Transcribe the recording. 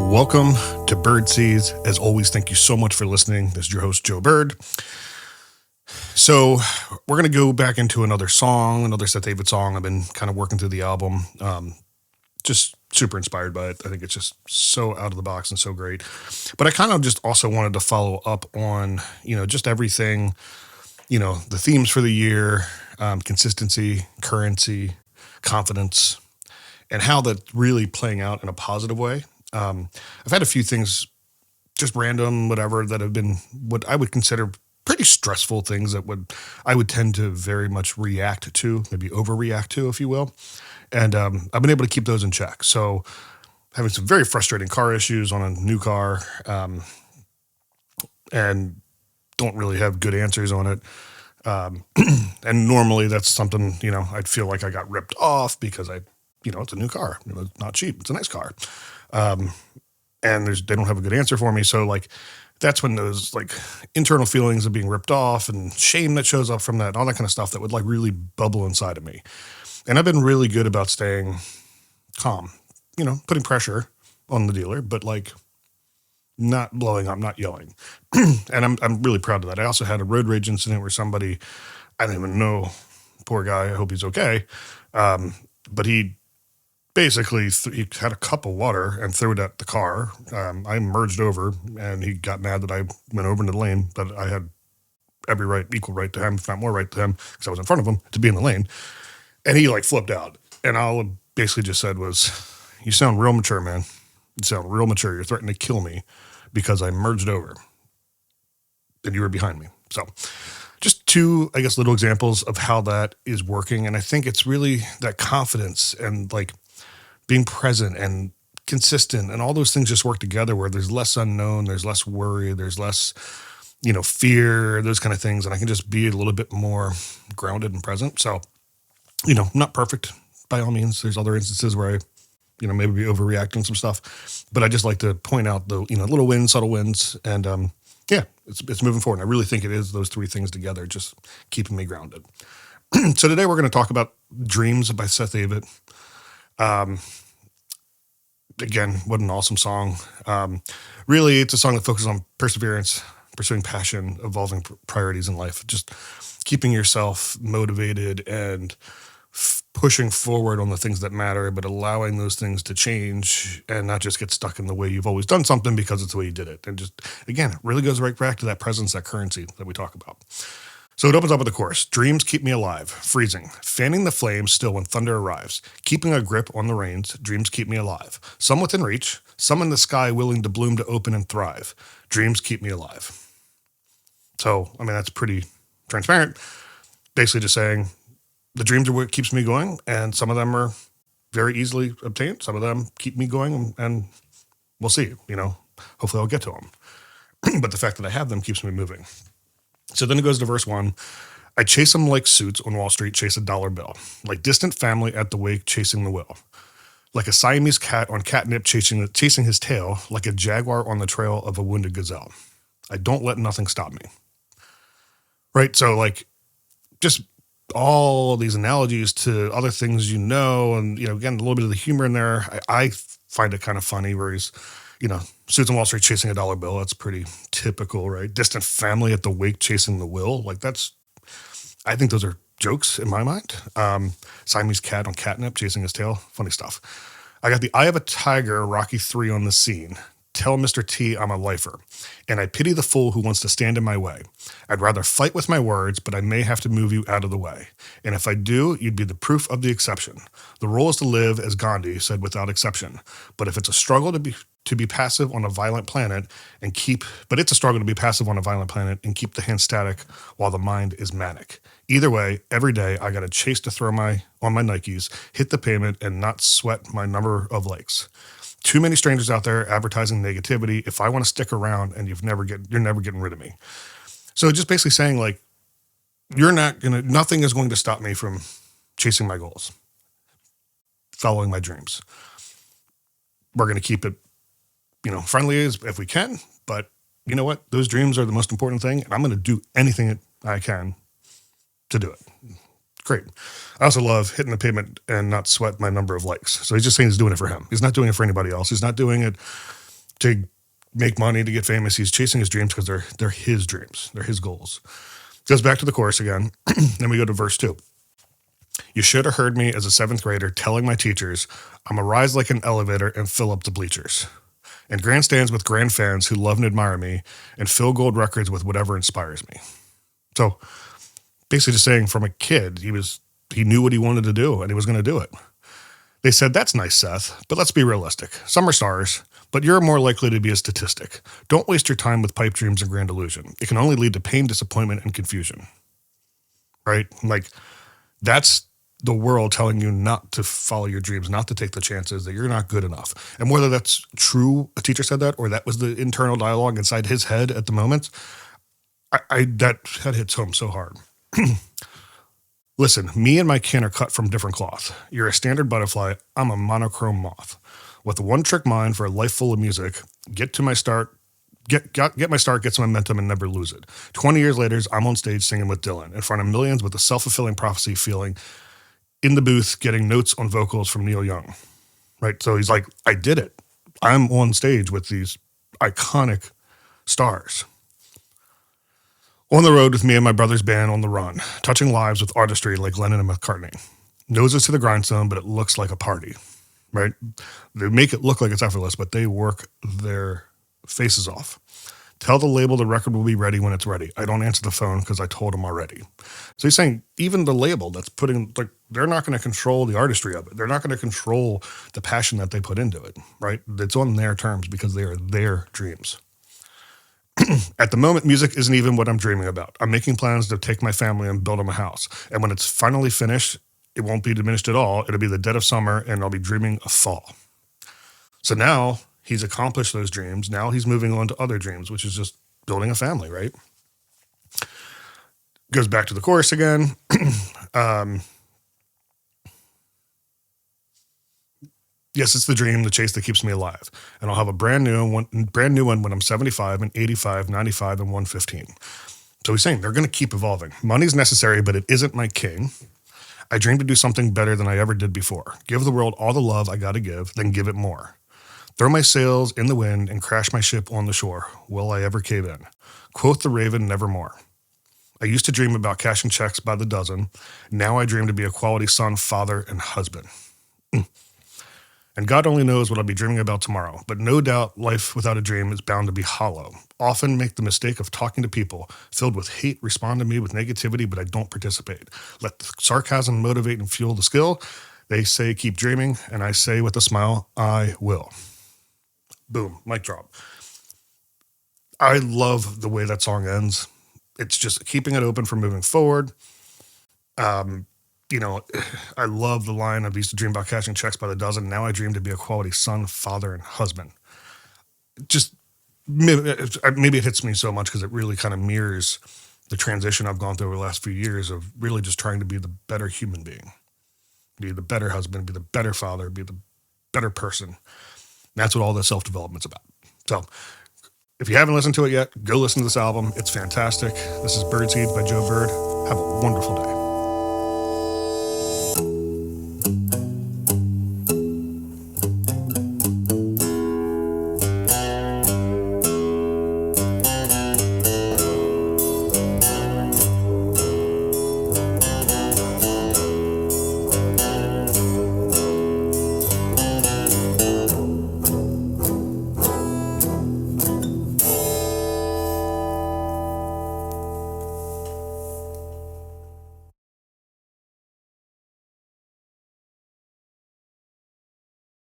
Welcome to Bird Seeds. As always, thank you so much for listening. This is your host, Joe Bird. So we're going to go back into another song, another Seth Avett song. I've been kind of working through the album. Just super inspired by it. I think it's just so out of the box and so great. But I kind of just also wanted to follow up on, just everything, the themes for the year, consistency, currency, confidence, and how that's really playing out in a positive way. I've had a few things, just random, whatever, that have been what I would consider pretty stressful things that I would tend to very much react to, maybe overreact to, if you will. And I've been able to keep those in check. So having some very frustrating car issues on a new car, and don't really have good answers on it. And normally that's something, I'd feel like I got ripped off because it's a new car, it's not cheap. It's a nice car. And they don't have a good answer for me. So that's when those internal feelings of being ripped off and shame that shows up from that, all that kind of stuff that would really bubble inside of me. And I've been really good about staying calm, putting pressure on the dealer, but not blowing up, not yelling. And I'm really proud of that. I also had a road rage incident where somebody, I don't even know, poor guy, I hope he's okay. But he basically, he had a cup of water and threw it at the car. I merged over, and he got mad that I went over into the lane, but I had every equal right to him, if not more right to him, because I was in front of him, to be in the lane. And he flipped out. And all I basically just said was, "You sound real mature, man. You sound real mature. You're threatening to kill me because I merged over and you were behind me." So just two, little examples of how that is working. And I think it's really that confidence and being present and consistent, and all those things just work together where there's less unknown, there's less worry, there's less, fear, those kind of things. And I can just be a little bit more grounded and present. So, not perfect by all means. There's other instances where I, maybe be overreacting some stuff, but I just like to point out the, little wins, subtle wins. And, it's moving forward. And I really think it is those three things together, just keeping me grounded. So today we're going to talk about Dreams by Seth Avett. Again, what an awesome song. Really, it's a song that focuses on perseverance, pursuing passion, evolving priorities in life, just keeping yourself motivated and pushing forward on the things that matter, but allowing those things to change and not just get stuck in the way you've always done something because it's the way you did it. And just, again, it really goes right back to that presence, that currency that we talk about. So it opens up with the chorus. Dreams keep me alive, freezing, fanning the flames still when thunder arrives, keeping a grip on the reins. Dreams keep me alive. Some within reach, some in the sky willing to bloom, to open and thrive. Dreams keep me alive. So, that's pretty transparent. Basically just saying the dreams are what keeps me going, and some of them are very easily obtained. Some of them keep me going, and we'll see, hopefully I'll get to them. But the fact that I have them keeps me moving. So then it goes to verse 1. I chase them like suits on Wall Street chase a dollar bill, like distant family at the wake chasing the will, like a Siamese cat on catnip chasing his tail, like a jaguar on the trail of a wounded gazelle. I don't let nothing stop me. Right? So just all these analogies to other things, and, again, a little bit of the humor in there. I find it kind of funny where he's, suits on Wall Street chasing a dollar bill. That's pretty typical, right? Distant family at the wake chasing the will. I think those are jokes in my mind. Siamese cat on catnip chasing his tail. Funny stuff. I got the eye of a tiger, Rocky 3 on the scene. Tell Mr. T I'm a lifer, and I pity the fool who wants to stand in my way. I'd rather fight with my words, but I may have to move you out of the way. And if I do, you'd be the proof of the exception. The rule is to live, as Gandhi said, without exception. But if it's a struggle to be passive on a violent planet and keep the hand static while the mind is manic. Either way, every day I got to chase to throw on my Nikes, hit the pavement, and not sweat my number of likes. Too many strangers out there advertising negativity. If I want to stick around, and you're never getting rid of me. So just basically saying nothing is going to stop me from chasing my goals, following my dreams. We're going to keep it, friendly as if we can, but you know what? Those dreams are the most important thing, and I'm going to do anything that I can to do it. Great. I also love hitting the pavement and not sweat my number of likes. So he's just saying he's doing it for him. He's not doing it for anybody else. He's not doing it to make money, to get famous. He's chasing his dreams because they're his dreams. They're his goals. Goes back to the chorus again. Then we go to verse 2. You should have heard me as a seventh grader telling my teachers I'm a rise like an elevator and fill up the bleachers. And grandstands with grand fans who love and admire me and fill gold records with whatever inspires me. So basically just saying from a kid, he knew what he wanted to do and he was going to do it. They said, that's nice, Seth, but let's be realistic. Some are stars, but you're more likely to be a statistic. Don't waste your time with pipe dreams and grand illusion. It can only lead to pain, disappointment, and confusion. Right? Like, that's the world telling you not to follow your dreams, not to take the chances, that you're not good enough. And whether that's true, a teacher said that, or that was the internal dialogue inside his head at the moment, that hits home so hard. Listen, me and my kin are cut from different cloth. You're a standard butterfly. I'm a monochrome moth. With a one-trick mind for a life full of music, get my start, get some momentum, and never lose it. 20 years later, I'm on stage singing with Dylan in front of millions with a self-fulfilling prophecy feeling, in the booth getting notes on vocals from Neil Young. Right? So he's like, I did it. I'm on stage with these iconic stars. On the road with me and my brother's band on the run, touching lives with artistry like Lennon and McCartney. Noses to the grindstone, but it looks like a party, right? They make it look like it's effortless, but they work their faces off. Tell the label the record will be ready when it's ready. I don't answer the phone because I told them already. So he's saying even the label that's putting, like, they're not going to control the artistry of it. They're not going to control the passion that they put into it, right? It's on their terms because they are their dreams. At the moment, music isn't even what I'm dreaming about. I'm making plans to take my family and build them a house. And when it's finally finished, it won't be diminished at all. It'll be the dead of summer and I'll be dreaming of fall. So now he's accomplished those dreams. Now he's moving on to other dreams, which is just building a family, right? Goes back to the chorus again. Yes, it's the dream, the chase that keeps me alive. And I'll have a brand new one when I'm 75 and 85, 95, and 115. So he's saying they're going to keep evolving. Money's necessary, but it isn't my king. I dream to do something better than I ever did before. Give the world all the love I got to give, then give it more. Throw my sails in the wind and crash my ship on the shore. Will I ever cave in? Quoth the raven, nevermore. I used to dream about cashing checks by the dozen. Now I dream to be a quality son, father, and husband. And God only knows what I'll be dreaming about tomorrow. But no doubt life without a dream is bound to be hollow. Often make the mistake of talking to people filled with hate, respond to me with negativity, but I don't participate. Let the sarcasm motivate and fuel the skill. They say keep dreaming, and I say with a smile, I will. Boom, mic drop. I love the way that song ends. It's just keeping it open for moving forward. I love the line of used to dream about cashing checks by the dozen. Now I dream to be a quality son, father, and husband. Just maybe it hits me so much because it really kind of mirrors the transition I've gone through over the last few years of really just trying to be the better human being, be the better husband, be the better father, be the better person. And that's what all this self-development's about. So if you haven't listened to it yet, go listen to this album. It's fantastic. This is Birdseed by Joe Bird. Have a wonderful day.